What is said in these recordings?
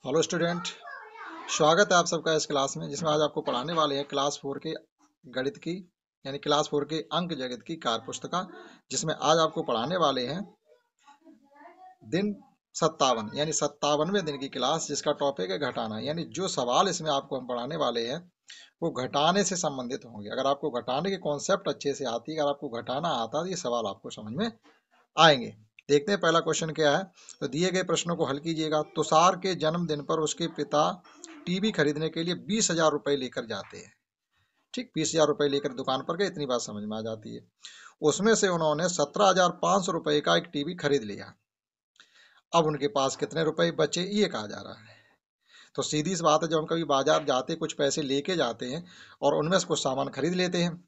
Hello student. स्वागत है आप सबका इस क्लास में जिसमें आज आपको पढ़ाने वाले हैं क्लास 4 के गणित की यानी क्लास 4 के अंक गणित की कार्य पुस्तिका, जिसमें आज आपको पढ़ाने वाले हैं दिन 57 यानी 57वें दिन की क्लास, जिसका टॉपिक है घटाना। यानी जो सवाल इसमें आपको हम पढ़ाने वाले हैं वो घटाने से संबंधित होंगे। अगर आपको घटाने के कॉन्सेप्ट अच्छे से आती है, अगर आपको घटाना आता है तो ये सवाल आपको समझ में आएंगे। देखते हैं पहला क्वेश्चन क्या है। तो दिए गए प्रश्नों को हल कीजिएगा। तुषार के जन्मदिन पर उसके पिता टीवी खरीदने के लिए 20,000 रुपए लेकर जाते हैं। ठीक, 20,000 रुपए लेकर दुकान पर गए, इतनी बात समझ में आ जाती है। उसमें से उन्होंने 17,500 रुपए का एक टीवी खरीद लिया। अब उनके पास कितने रुपए बचे, ये कहा जा रहा है। तो सीधी सी बात है, जब हम कभी बाजार जाते कुछ पैसे लेके जाते हैं और उनमें से कुछ सामान खरीद लेते हैं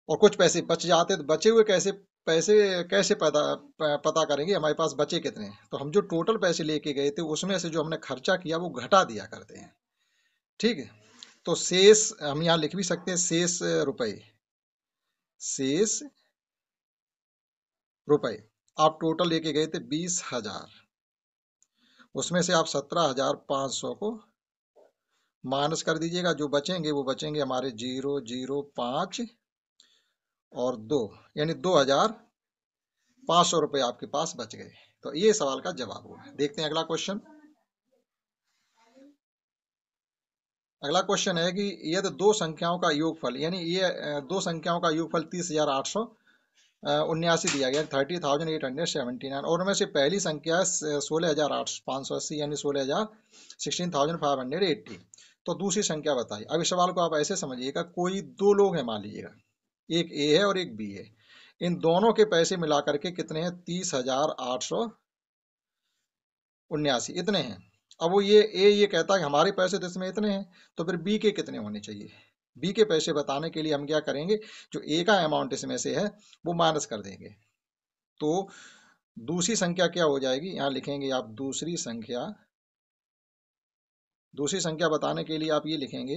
और कुछ पैसे बच जाते, तो बचे हुए कैसे पैसे कैसे पता करेंगे हमारे पास बचे कितने हैं। तो हम जो टोटल पैसे लेके गए थे उसमें से जो हमने खर्चा किया वो घटा दिया करते हैं। ठीक है, तो शेष हम यहाँ लिख भी सकते हैं, शेष रुपए। शेष रुपए आप टोटल लेके गए थे 20,000, उसमें से आप 17,500 को माइनस कर दीजिएगा। जो बचेंगे वो बचेंगे हमारे 005 और 2, यानी 2,500 रुपए आपके पास बच गए। तो ये सवाल का जवाब हुआ। देखते हैं अगला क्वेश्चन। अगला क्वेश्चन है कि यदि दो संख्याओं का योगफल, यानी ये दो संख्याओं का योगफल 30,879 दिया गया, 30,879, और उनमें से पहली संख्या है 16,580 यानी 16,580। तो दूसरी संख्या बताइए। अब इस सवाल को आप ऐसे समझिएगा, कोई दो लोग हैं मान लीजिएगा, एक ए है और एक बी है। इन दोनों के पैसे मिला करके कितने हैं, 30,879, इतने हैं। अब वो ये कहता है कि हमारे पैसे तो इसमें इतने हैं, तो फिर बी के कितने होने चाहिए। बी के पैसे बताने के लिए हम क्या करेंगे, जो ए का अमाउंट इसमें से है वो माइनस कर देंगे। तो दूसरी संख्या क्या हो जाएगी, यहाँ लिखेंगे आप दूसरी संख्या बताने के लिए आप ये लिखेंगे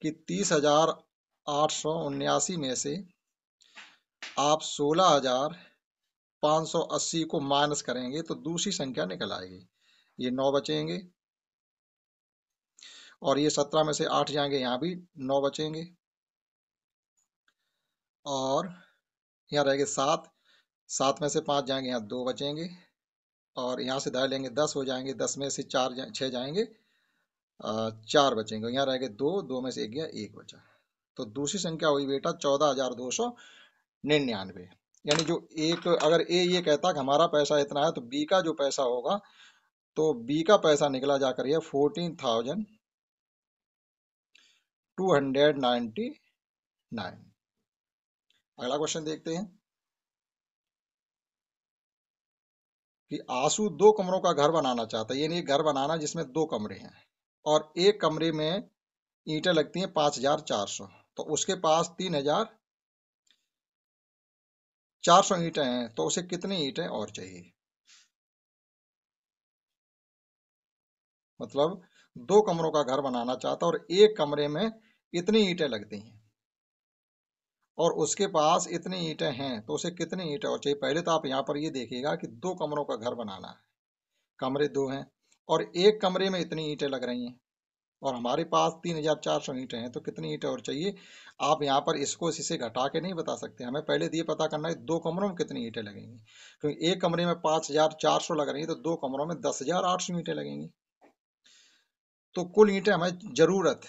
कि 30,879 में से आप 16,580 को माइनस करेंगे तो दूसरी संख्या निकल आएगी। ये 9 बचेंगे और ये 17 में से 8 जाएंगे, यहाँ भी 9 बचेंगे और यहाँ रहेंगे 7, 7 में से 5 जाएंगे, यहाँ 2 बचेंगे और यहाँ से दाएं लेंगे 10 हो जाएंगे, 10 में से 6 जाएंगे, 4 बचेंगे। यहाँ रहेंगे 2, 2 में से 1 गया, 1 बचा। तो दूसरी संख्या हुई बेटा 14,299। यानी जो एक, अगर ए ये कहता कि हमारा पैसा इतना है तो बी का जो पैसा होगा, तो बी का पैसा निकला जाकर ये 14,299। अगला क्वेश्चन देखते हैं कि आंसू 2 कमरों का घर बनाना चाहता है। यानी एक घर बनाना जिसमें 2 कमरे हैं और एक कमरे में ईंटें लगती हैं 5,400। तो उसके पास 3,400 ईंटें हैं, तो उसे कितनी ईंटें और चाहिए। मतलब 2 कमरों का घर बनाना चाहता है और एक कमरे में इतनी ईंटें लगती हैं और उसके पास इतनी ईंटें हैं, तो उसे कितनी ईंटें और चाहिए। पहले तो आप यहाँ पर ये देखिएगा कि 2 कमरों का घर बनाना है, कमरे 2 हैं और एक कमरे में इतनी ईंटें लग रही हैं और हमारे पास 3,400 ईंटें हैं, तो कितनी ईंटें और चाहिए। आप यहाँ पर इसको इसी से घटा के नहीं बता सकते, हमें पहले ये पता करना है 2 कमरों में कितनी ईंटें लगेंगी। क्योंकि एक कमरे में 5,400 लग रही है तो 2 कमरों में 10,800 ईंटें लगेंगी। तो कुल ईंटें हमें जरूरत,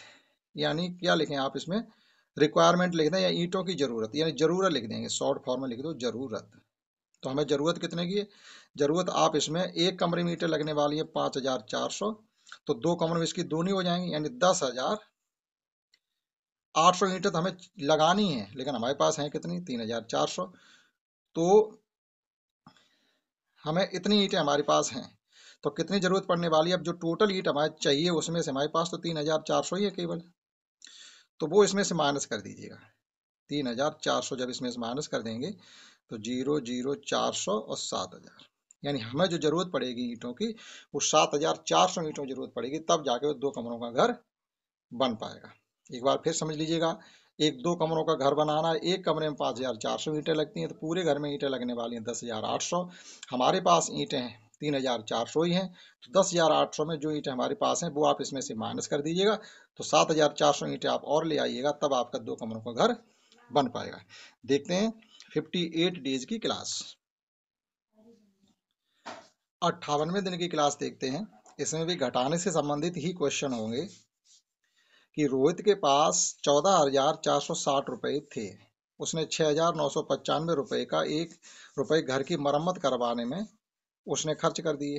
यानी क्या लिखें आप इसमें, रिक्वायरमेंट लिख दें या ईंटों की जरूरत, यानी जरूरत लिख देंगे, शॉर्ट फॉर्म में लिख दो जरूरत। तो हमें जरूरत कितने की है, जरूरत आप इसमें एक कमरे में ईंटें लगने वाली है 5,400, तो 2 कमरों में इसकी दूनी हो जाएंगी, यानी 10,800 ईंटें तो हमें लगानी है, लेकिन हमारे पास है कितनी, 3,400। तो हमें इतनी ईंटें हमारे पास हैं, तो कितनी जरूरत पड़ने वाली है। अब जो टोटल ईंट हमारे चाहिए उसमें से हमारे पास तो 3,400 ही है केवल, तो वो इसमें से माइनस कर दीजिएगा। 3,400 जब इसमें से माइनस कर देंगे तो 0,0,400 और 7,000, यानी हमें जो जरूरत पड़ेगी ईंटों की वो 7,400 ईंटों की जरूरत पड़ेगी, तब जाके वो 2 कमरों का घर बन पाएगा। एक बार फिर समझ लीजिएगा, एक 2 कमरों का घर बनाना है, एक कमरे में 5,400 ईंटें लगती हैं, तो पूरे घर में ईंटें लगने वाली हैं 10,800। हमारे पास ईंटें हैं 3,400 ही हैं। तो 10,800 में जो ईंटें हमारे पास हैं वो आप इसमें से माइनस कर दीजिएगा, तो 7,400 ईंटें आप और ले आइएगा, तब आपका 2 कमरों का घर बन पाएगा। देखते हैं 58 डेज की क्लास। 58वें दिन की क्लास देखते हैं। इसमें भी घटाने से संबंधित ही क्वेश्चन होंगे कि रोहित के पास 14,460 रुपए थे। उसने 6,995 रुपए का ₹1 घर की मरम्मत करवाने में उसने खर्च कर दिए।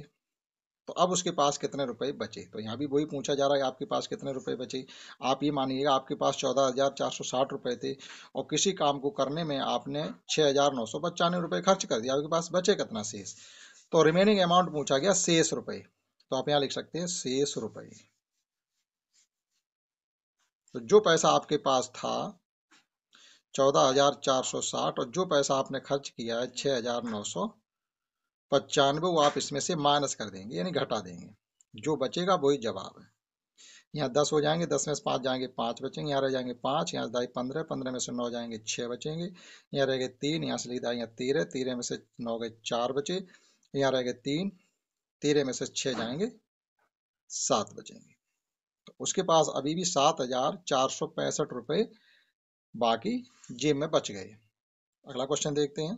तो अब उसके पास कितने रुपए बचे? तो यहाँ भी वही पूछा जा रहा है, आपके पास कितने रुपए बचे। आप ये मानिएगा आपके पास 14,460 रुपए थे और किसी काम को करने में आपने 6,995 रुपए खर्च कर दिया, आपके पास बचे कितना शेष? तो रिमेनिंग अमाउंट पूछा गया, शेष रुपए। तो आप यहाँ लिख सकते हैं शेष रुपए। तो जो पैसा आपके पास था 14,460 और जो पैसा आपने खर्च किया है 6,995, वो आप इसमें से माइनस कर देंगे, यानी घटा देंगे। जो बचेगा वही जवाब है। यहाँ 10 हो जाएंगे, 10 में से 5 जाएंगे, 5 बचेंगे, यहाँ रह जाएंगे 5, यहाँ से 15, 15 में से 9 जाएंगे, 6 बचेंगे, यहाँ रह गए 3, यहाँ से लिखा यहाँ 13, 13 में से 9 गए 4 बचे, यहाँ रह गए 3, 13 में से 6 जाएंगे 7 बचेंगे। तो उसके पास अभी भी 7,465 रुपए बाकी जेब में बच गए। अगला क्वेश्चन देखते हैं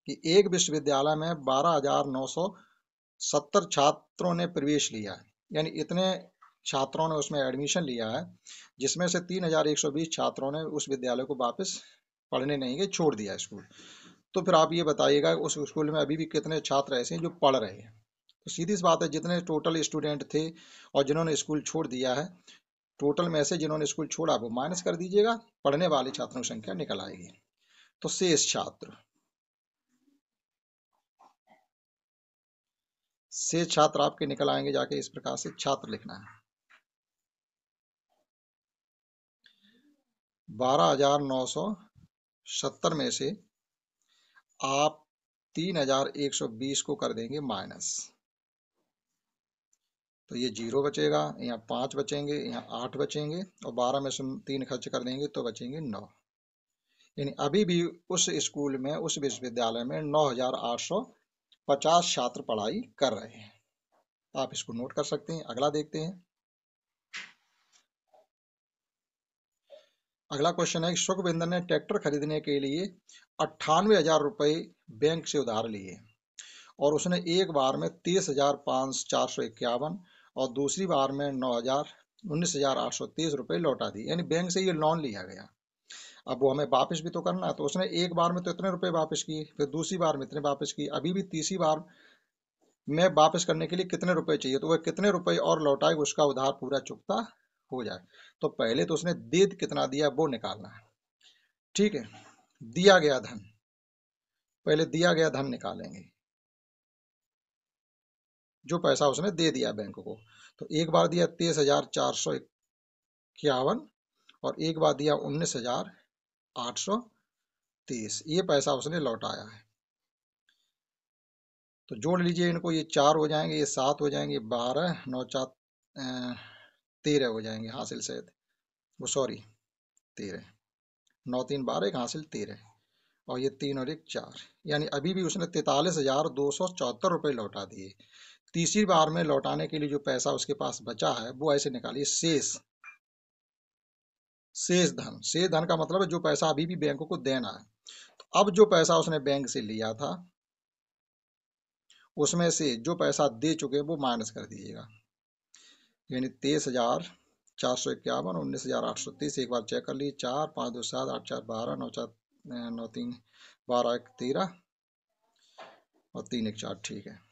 कि एक विश्वविद्यालय में 12,970 छात्रों ने प्रवेश लिया है, यानी इतने छात्रों ने उसमें एडमिशन लिया है, जिसमें से 3,120 छात्रों ने उस विद्यालय को वापस पढ़ने नहीं गए, छोड़ दिया स्कूल। तो फिर आप ये बताइएगा उस स्कूल में अभी भी कितने छात्र ऐसे हैं जो पढ़ रहे हैं। तो सीधी सी बात है, जितने टोटल स्टूडेंट थे और जिन्होंने स्कूल छोड़ दिया है, टोटल में से जिन्होंने स्कूल छोड़ा वो माइनस कर दीजिएगा, पढ़ने वाले छात्रों की संख्या निकल आएगी। तो शेष छात्र आपके निकल आएंगे, जाके इस प्रकार से छात्र लिखना है। 12,970 में से आप 3,120 को कर देंगे माइनस, तो ये 0 बचेगा, यहाँ 5 बचेंगे, यहाँ 8 बचेंगे और 12 में से 3 खर्च कर देंगे तो बचेंगे 9। यानी अभी भी उस स्कूल में, उस विश्वविद्यालय में 9,850 छात्र पढ़ाई कर रहे हैं। आप इसको नोट कर सकते हैं। अगला देखते हैं। अगला क्वेश्चन है, सुखविंदर ने ट्रैक्टर खरीदने के लिए 98,000 रुपए बैंक से उधार लिए और उसने एक बार में 30,451 और दूसरी बार में 19,830 रुपए लौटा दिए, यानी बैंक से ये लोन लिया गया। अब वो हमें वापस भी तो करना है, तो उसने एक बार में तो इतने रुपए वापस किए, फिर दूसरी बार में इतने वापस किए, अभी भी तीसरी बार में वापस करने के लिए कितने रुपए चाहिए, तो वह कितने रुपए और लौटाए उसका उधार पूरा चुकता हो जाए। तो पहले तो उसने दे कितना दिया वो निकालना है। ठीक है, दिया गया धन, पहले दिया गया धन निकालेंगे, जो पैसा उसने दे दिया बैंक को। तो एक बार दिया 23,451 और एक बार दिया 19,830, ये पैसा उसने लौटाया है। तो जोड़ लीजिए इनको, ये 4 हो जाएंगे, ये 7 हो जाएंगे, 12, 9 4 13 हो जाएंगे हासिल से, वो सॉरी 13, 9 3 12, एक हासिल 13 और ये 3 और 1 4, यानी अभी भी उसने 43,274 रुपए लौटा दिए। तीसरी बार में लौटाने के लिए जो पैसा उसके पास बचा है वो ऐसे निकालिए, शेष धन। शेष धन का मतलब है जो पैसा अभी भी बैंक को देना है। तो अब जो पैसा उसने बैंक से लिया था उसमें से जो पैसा दे चुके वो माइनस कर दीजिएगा, यानी 23,451, 19,830, एक बार चेक कर लीजिए, 4 5 2 7 8 4 12, 9 4 9 3 12 1 13 और 3 1 4, ठीक है।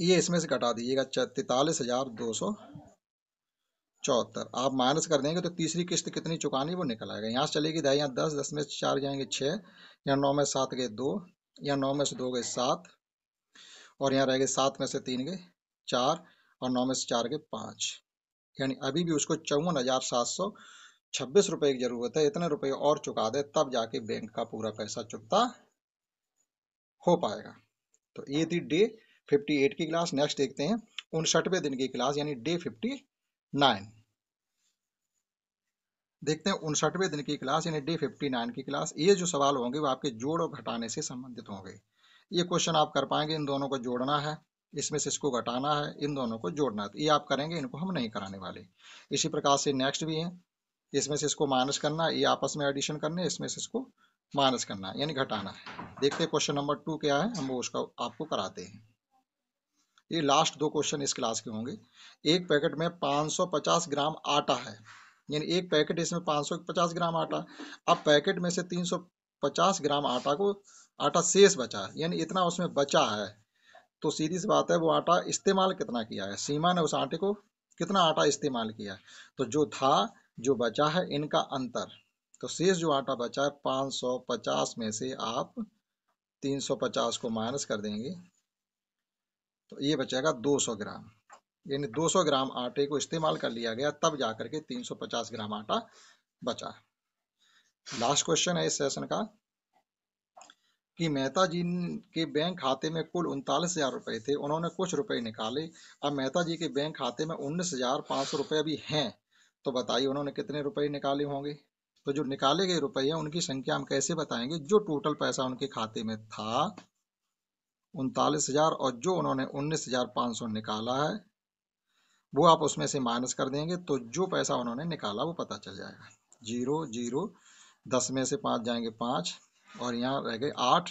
ये इसमें से घटा दीजिएगा 43,274, आप माइनस कर देंगे तो तीसरी किस्त कितनी चुकानी वो निकल आएगा। यहाँ से चलेगी दाई, यहाँ 10, 10 में से 4 जाएंगे 6, यहाँ 9 में 7 गए 2, यहाँ 9 में से 2 गए 7 और यहाँ रह गए 7 में से 3 गए 4 और 9 में से 4 गए 5, यानी अभी भी उसको 54,726 रुपए की जरूरत है। इतने रुपए और चुका दे तब जाके बैंक का पूरा पैसा चुकता हो पाएगा। तो ये थी डे 58 की क्लास। नेक्स्ट देखते हैं 59वें दिन की क्लास, यानी डे 59। देखते हैं 59वें दिन की क्लास यानी डे 59 की क्लास। ये जो सवाल होंगे वो आपके जोड़ और घटाने से संबंधित होंगे। ये क्वेश्चन आप कर पाएंगे, इन दोनों को जोड़ना है, इसमें से इसको घटाना है, इन दोनों को जोड़ना है, तो ये आप करेंगे, इनको हम नहीं कराने वाले। इसी प्रकार से नेक्स्ट भी है, इसमें से इसको माइनस करना है, ये आपस में एडिशन करने, इसमें से इसको माइनस करना है यानी घटाना है। देखते हैं क्वेश्चन नंबर 2 क्या है, हम वो उसका आपको कराते हैं। ये लास्ट दो क्वेश्चन इस क्लास के होंगे। एक पैकेट में 550 ग्राम आटा है, यानी एक पैकेट इसमें 550 ग्राम आटा। अब पैकेट में से 350 ग्राम आटा शेष बचा है, यानी इतना उसमें बचा है। तो सीधी सी बात है, वो आटा इस्तेमाल कितना किया है, सीमा ने उस आटे को कितना आटा इस्तेमाल किया है। तो जो था, जो बचा है, इनका अंतर। तो शेष जो आटा बचा है 550 में से आप 350 को माइनस कर देंगे, तो ये बचेगा 200 ग्राम, यानी 200 ग्राम आटे को इस्तेमाल कर लिया गया, तब जाकर के 350 ग्राम आटा बचा। लास्ट क्वेश्चन है इस सेशन का कि मेहता जी के बैंक खाते में कुल 39,000 रुपए थे, उन्होंने कुछ रुपए निकाले। अब मेहता जी के बैंक खाते में 19,500 रुपए अभी हैं, तो बताइए उन्होंने कितने रुपए निकाले होंगे। तो जो निकाले गए रुपए हैं उनकी संख्या हम कैसे बताएंगे, जो टोटल पैसा उनके खाते में था 39,000 और जो उन्होंने 19,500 निकाला है, वो आप उसमें से माइनस कर देंगे, तो जो पैसा उन्होंने निकाला वो पता चल जाएगा। 0 0, 10 में से 5 जाएंगे 5, और यहाँ रह गए 8,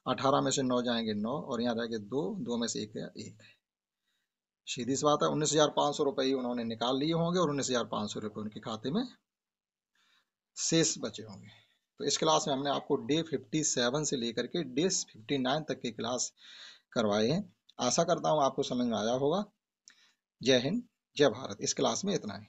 18 में से 9 जाएंगे 9, और यहाँ रह गए 2, 2 में से 1 गया 1। सीधी सी बात है, 19,500 रुपये ही उन्होंने निकाल लिए होंगे और 19,500 रुपये उनके खाते में शेष बचे होंगे। तो इस क्लास में हमने आपको डे 57 से लेकर के डे 59 तक की क्लास करवाए हैं। आशा करता हूँ आपको समझ में आया होगा। जय हिंद, जय भारत। इस क्लास में इतना ही।